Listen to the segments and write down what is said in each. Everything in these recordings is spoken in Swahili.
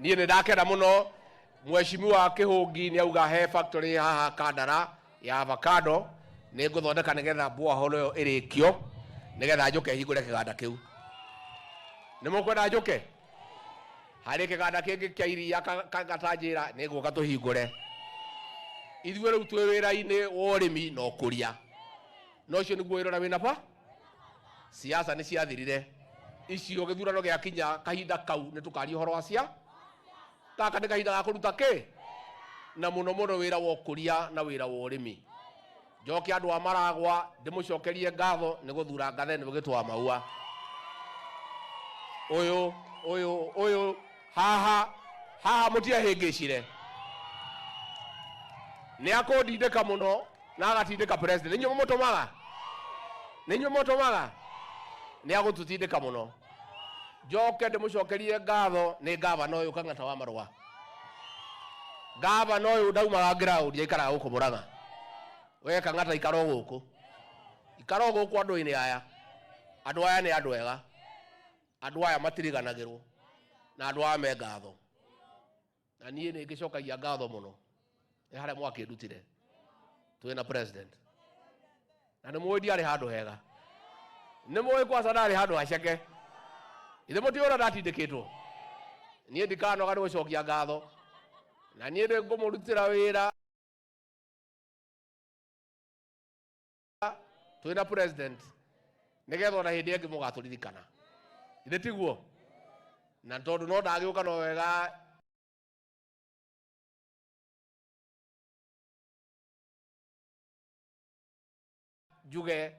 niĩ nĩ ndakena mũno Mheshimiwa Kĩhũngi nĩ auga he factory haha Kandara ya avocado nĩ ngũthondeka nĩgetha borehole ĩyo ĩrĩkio nĩgetha njoke hingũre kĩganda kĩu. Nĩ mũkwenda njoke harĩ kĩganda kĩngĩ kĩa iria gatanjĩra nĩ ngũka tũhingũre. Ithuĩ rĩu twĩ wĩra-inĩ wa ũrĩmi na ũkũria, no ũcio nĩguo wĩra wĩna ba. Siasa nĩ ciathirire, icio gĩthurano gĩakinya kahinda kau nĩ tũkaria ũhoro wa cia. Gaka nĩ kahinda ga kũruta kĩ na mũno mũno wĩra wa ũkũria na wĩra wa ũrĩmi. Njoke andũ a Maragwa ndĩmũcokerie ngatho nĩ gũthura ngathe nĩ gĩtwa Maua. Ũyũ haha mũtiahĩngĩcire nĩ akũndindĩka mũno na agatindĩka president. Nĩ inyuĩ mũtũmaga nĩ agũtũtindĩka mũno. Njoke ndĩmũcokerie ngatho nĩ gavana ũyũ Kang'ata wa Marũa. Gavana ũyũ ndaumaga ground aikaraga gũkũ Mũrang'a. We Kang'ata ikara gũkũ andũ-inĩ aya. Andũ aya nĩ andũ ega, andũ aya matiriganagĩrwo na andũ aya me ngatho. Na niĩ nĩ ngĩcokagia ngatho mũno nĩ harĩa mwakĩndutire twĩna president. Na nĩ mũĩ ndiarĩ handũ hega, nĩ mũĩ kwanza ndarĩ handũ haceke. Ithe mũtiũra ndatindĩkĩtwo. Niĩ ndikanoga nĩ gũcokia ngatho na niĩ nĩ ngũmũrutĩra wĩra twĩna president nĩgetha ona hĩndĩ ĩngĩ mũgatũririkana. Ithe tiguo? Na tondũ no ndagĩũka no wega njuge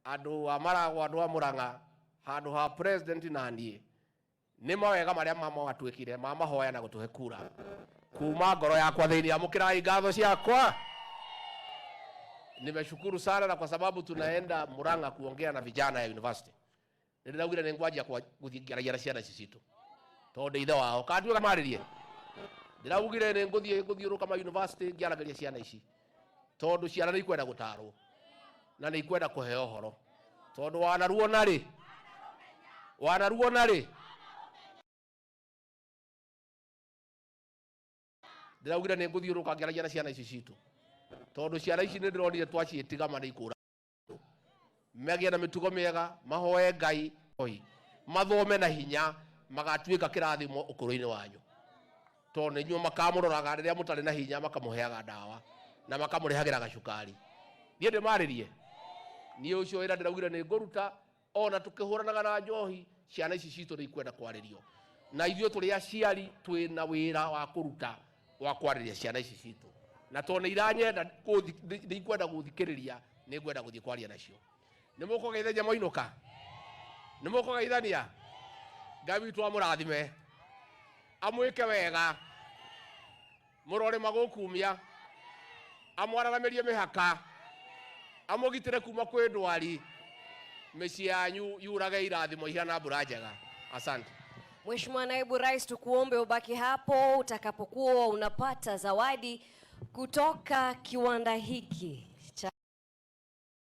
andũ a Maragwa, andũ a Mũrang'a, handũ ha president na niĩ nĩ mawega marĩa magatwĩkire mahoya na gũtũhe kura kuma ngoro yakwa thĩinĩ. Amũkĩrai ngatho ciakwa. Nimeshukuru sana na kwa sababu tunaenda Mũrang'a kuongea na vijana ya university. Nĩndĩraugire nĩ ngwanjia gũthiĩ na ciana ici citũ tondũ ithe wao kanduĩka marĩrie. Ndĩraugire nĩ ngũthiũrũka ma university ngĩaragĩria ciana ici tondũ ciana nĩ ikwenda gũtarwo na nĩ ikwenda kũheo ũhoro tondũ wanaruo narĩ. Ndĩraugire nĩ ngũthiũrũka ngĩaragia na ciana ici citũ tondũ ciana ici nĩ ndĩronire twaciĩtiga ikũra megĩe na mĩtugo mĩega, mahoe Ngai, mathome na hinya, magatuĩka kĩrathimo ũkũrũ-inĩ wanyu tondũ nĩ inyuĩ makamũroraga rĩrĩa mũtarĩ na hinya, makamũheaga ndawa na makamũrehagĩra gacukari. Niĩ ndĩmarĩrie, niĩ ũcio wĩra ndĩraugire nĩ ngũruta ona tũkĩhũranaga na njohi. Ciana ici citũ nĩ ikwenda kwarĩrio na ithuĩ tũrĩ aciari twĩna wĩra wa kũruta wa kwarĩria ciana ici citũ, na tondũ nĩ iranyenda nĩ ikwenda gũthikĩrĩria, nĩ ngwenda gũthiĩ kwaria nacio. Nĩ mũkũgeithania Mũinũka? Nĩ mũkũgeithania? Ngai witũ amũrathime, amwĩke wega, mũrore magũkumia, amwararamĩrie mĩhaka, amũgitĩre kuma kwĩ ndwari, mĩciĩ yanyu yurage irathimo ihana mbura njega. Asante. Mheshimiwa Naibu Rais, tukuombe ubaki hapo utakapokuwa unapata zawadi kutoka kiwanda hiki.